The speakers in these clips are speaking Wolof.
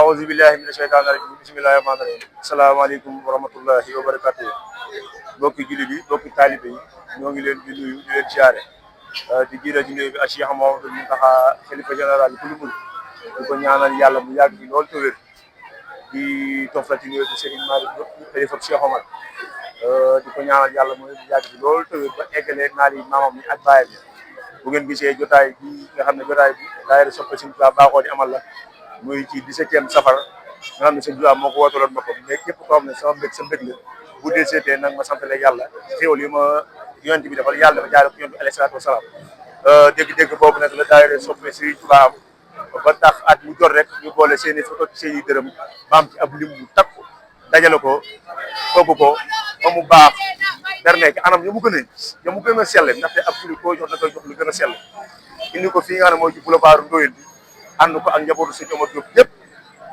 أعوذ بالله من الشيطان الرجيم بسم الله الرحمن الرحيم asalaamaaleykum wa rahmatullahi wa barakatuh mbokki jullit yi mbokki taalibe yi ñoo ngi leen di nuyu di leen siyaare di jiital ci nuyu bi ak Cheikh Mouhamadou Mountakha xalifa général yi kulubul di ko ñaanal yàlla mu yàgg fi loolu te wér di toftal ci nuyu bi Serigne Malick xalifa Cheikh Omar di ko ñaanal yàlla mu yàgg fi loolu te wér ba eggalee naal yi maamam yi ak baayam yi bu ngeen gisee jotaay bi nga xam ne jotaay bi daayira soppe Sëriñ Tuubaa baaxoo di amal la muy ci 17e safar nga xam ne Sëriñ Tuubaa moo ko wootaloon boppam mais képp koo xam ne sama mbég sa mbég la bu dee seetee nag ma santale yàlla xéwal yi ma yonent bi defal yàlla dafa jaare ko yonent bi alayhi salaatu wasalaam dégg-dégg boobu nag la daayira soppe Sëriñ Tuubaa am ba tax at mu jot rek ñu boole seen i photo seen i dërëm ba am ci ab lim bu takku dajale ko togg ko ba mu baax berne ki anam ya mu gën a sell ndaxte ab jullit koo jox da koy jox lu gën a sell indi ko fii nga xam ne mooy ci boulevard Ndoyeen bi ànd ko ak njabootu sëñ Omar Diop yëpp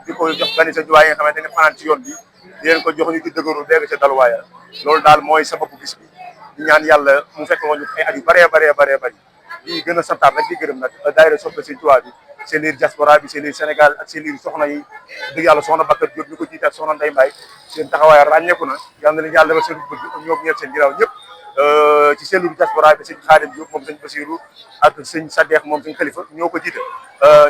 di ko jox gani sa juwaay yi nga xamante ne fanaan ci yoon bi di leen ko jox ñu ci dëgëru dégg ca daluwaaya loolu daal mooy sababu bis bi di ñaan yàlla mu fekk woon ñu ay at yu bëree bëri di gën a santaat nag di gërëm nag daayira soppe Sëñ Tuubaa bi seen liir diaspora bi seen liir Sénégal ak seen liir soxna yi dëgg yàlla soxna Bakar Diop ñu ko jiite ak soxna Ndeye Mbaye seen taxawaay ràññeeku na yal na leen yàlla defal seen bëgg ñoom ñeent seen ginnaaw ñëpp ci seen liir diaspora bi sëñ Xaadim Diop moom sëñ Basiru ak sëñ Sadeex moom sëñ Xalifa ñoo ko jiite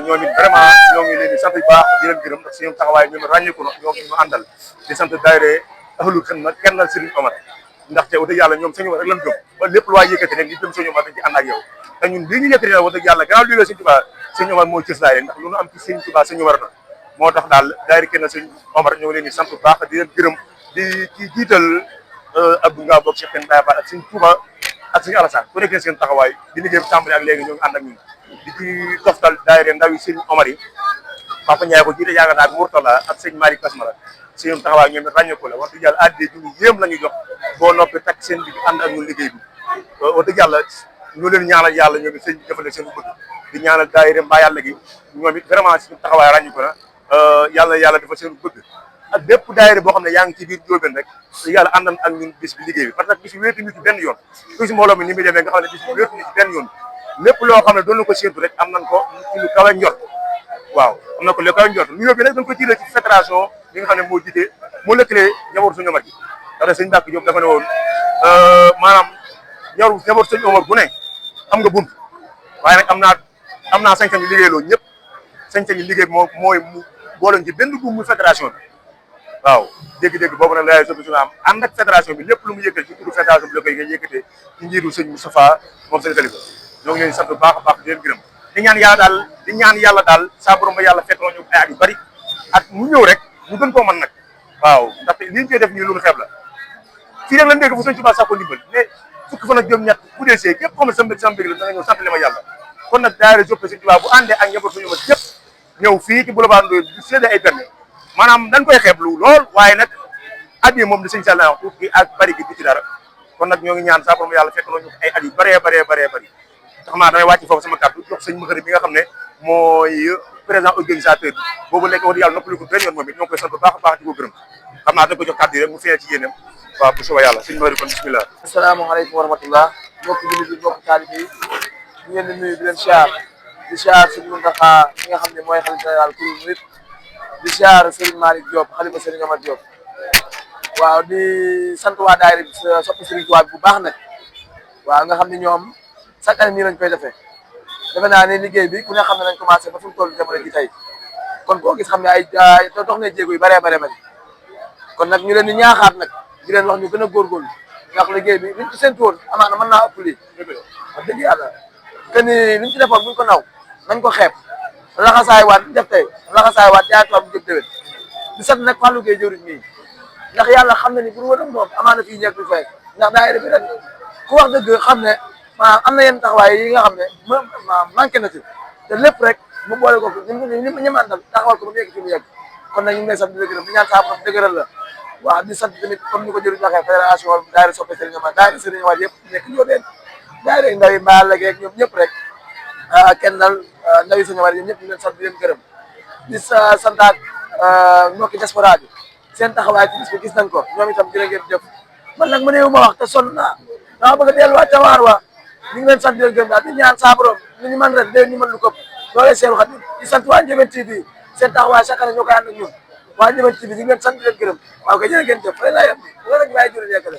ñoom it vraiment ñoo ngi leen di sant bu baax di leen gërëm ndax seen taxawaay ñoom ràññeeku na ñoo ñu àndal di sant daayira Ahlul Xidma kennal Sëriñ Omar ndaxte wax dëgg yàlla ñoom sëñ Omar rek lañ gëm ba lépp lu waay yëkkati rek di dem sëñ Omar dañ ci ànd ak yow te ñun lii ñu yëkkati nag wax dëgg yàlla gannaaw lii la Sëñ Tuubaa sëñ Omar moo cëslaay ndax lu nu am ci Sëñ Tuubaa sëñ Omar na moo tax daal daayira kennal Sëñ Omar ñoo ngi leen di sant bu baax di leen gërëm di ci jiital Abdou Nga boog Cheikh Kane Baye Fall ak Sëñ Tuubaa ak Sëñ Alassane ku nekk seen taxawaay di liggéey bu tàmbali ak léegi ñoo ngi ànd ak ñun di ci toftal daayira ndaw yi Sëñ Omar yi Papa Ndiaye ko jiite yaakaar naa ak Mourtala ak sëñ Malick Kasmara seen taxawaay ñoom it ràññeeku la wax dëgg yàlla addee ju yéem la ñu jox boo noppi takk seen bi ànd ak ñun liggéey bi wax dëgg yàlla ñu leen ñaanal yàlla ñoom it sëñ bi defal seen bëgg di ñaanal daayira mbaa yàlla gi ñoom it vraiment seen taxawaay ràññeeku na yàlla defal seen bëgg ak bépp daayira boo xam ne yaa ngi ci biir Ndiobène rek yàlla àndam ak ñun bis bi liggéey bi parce que bis bi wéetu ñu ci benn yoon bis mbooloo mi ni muy demee nga xam ne bis bi wéetu ñu ci benn yoon lépp loo xam ne doon na ko séentu rek am nañ ko ci lu kawe njort waaw am na ko lu kawe njort nuyoo bi nag dañ ko jiilee ci fédération bi nga xam ne moo jiite moo lëkkalee njabootu Sëñ Omar gi ndax sëñ Mbàkke Diop dafa ne woon maanaam njabootu Sëñ Omar bu ne am nga bunt waaye nag am naa sañ-sañu liggéey loolu ñëpp sañ-sañu liggéey bi mooy mu boole ci benn buum muy fédération bi waaw dégg-dégg boobu nag laay sobi am ànd ak fédération bi lépp lu mu yëkkati ci turu fédération bi la koy nga yëkkatee ci njiitu sëñ Moustapha moom sëñ Khalifa ñoo ngi leen sant bu baax a baax di leen gërëm di ñaan yàlla daal saa borom ba yàlla fekk ñu ay at yu bari at mu ñëw rek ñu gën koo mën nag waaw ndaxte li ñu koy def nii lu xeeb la fii rek lañ dégg fu sëñ Tuubaa sàkko ndimbal mais fukki fan ak juróom-ñett bu dee see képp xam ne sa mbég la da nga ñëw sant li ma yàlla kon nag daayira soppe Sëñ Tuubaa bu àndee ak njaboot suñu ma yëpp ñëw fii ci boulevard Ndoye di séddee ay berne maanaam dañ koy xeeblu lool waaye nag at yi moom di sëñ Sall wax tuut gi ak bari gi du ci dara kon nag ñoo ngi ñaan saa borom yàlla fekk ñu ay at yu bari tax maa damay wàcc foofu sama kàddu jox sëñ Maxari bi nga xam ne mooy président organisateur bi boobu lekk wax yàlla noppali ko benn yoon moom it ñoo ngi koy sant bu baax a baax di ko gërëm xam naa dañ ko jox kàddu yi rek mu feeñee ci yéenam waaw bu soobee yàlla sëñ Maxari kon bismillah asalaamaaleykum wa rahmatullah mbokki jullit yi mbokki taalibe yi ñu ngeen di nuyu di leen siyaar di siyaar sëñ Mountakha mi nga xam ne mooy xalifa général kuréel murit di siyaar Serigne Malick Diop xalifa Serigne Omar Diop waaw di sant waa daayira bi soppe Serigne Touba bu baax nag waaw nga xam ne ñoom chaque année nii lañ koy defee defe naa ne liggéey bi ku ne xam ne nañ commencé ba fu mu toll jamono ji tey kon koo gis xam ne ay dox na jéego yu bëree bari kon nag ñu leen di ñaaxaat nag di leen wax ñu gën a góorgóorlu ndax liggéey bi liñ ci séntu woon amaana mën naa ëpp lii wax dëgg yàlla que ni liñ ci defoon buñ ko naw nañ ko xeeb laxasaay waat def tey laxasaay waat yaa toog jëm déwén di sant nag Fallou Gueye jëwriñ nii ndax yàlla xam na ni bu ñu woon moom amaana fii ñeeg du fekk ndax daayira bi rek ku wax dëgg xam ne maanaam am na yenn taxawaay yi nga xam ne manqué na ci te lépp rek mu boole ko ñu àndal taxawal ko ba mu yegg fi mu yegg kon nag ñu ngi lay sant di la gërëm di ñaan saa borom dëgëral la waaw di sant tamit comme ni ko jëriñ waxee fédération daayira soppe Serigne Omar daayira Serigne Omar yëpp nekk Ndiobène daayira ndaw yi mbaa lageeg ñoom ñëpp rek kenn dal ndaw yi Serigne Omar ñoom ñëpp ñu leen sant di leen gërëm di santaat mbokki diaspora bi seen taxawaay ci bis bi gis nañ ko ñoom itam jërë ngeen jëf man nag mëneewu ma wax te sonn naa dama bëgg a delluwaat ca waar wa ñu ngi leen sant di leen gërëm daal di ñaan saa borom li ñu mën ren déwén ñu mën lu ko loolee seenu xam di sant waa Ndiobène TV seen taxawaay chaque année ñoo koy ànd ak ñun waa Ndiamène TV ñu ngi leen sant di leen gërëm waaw kay jërë ngeen jëf fële laa yem bi nga nag bàyyi jur yeggale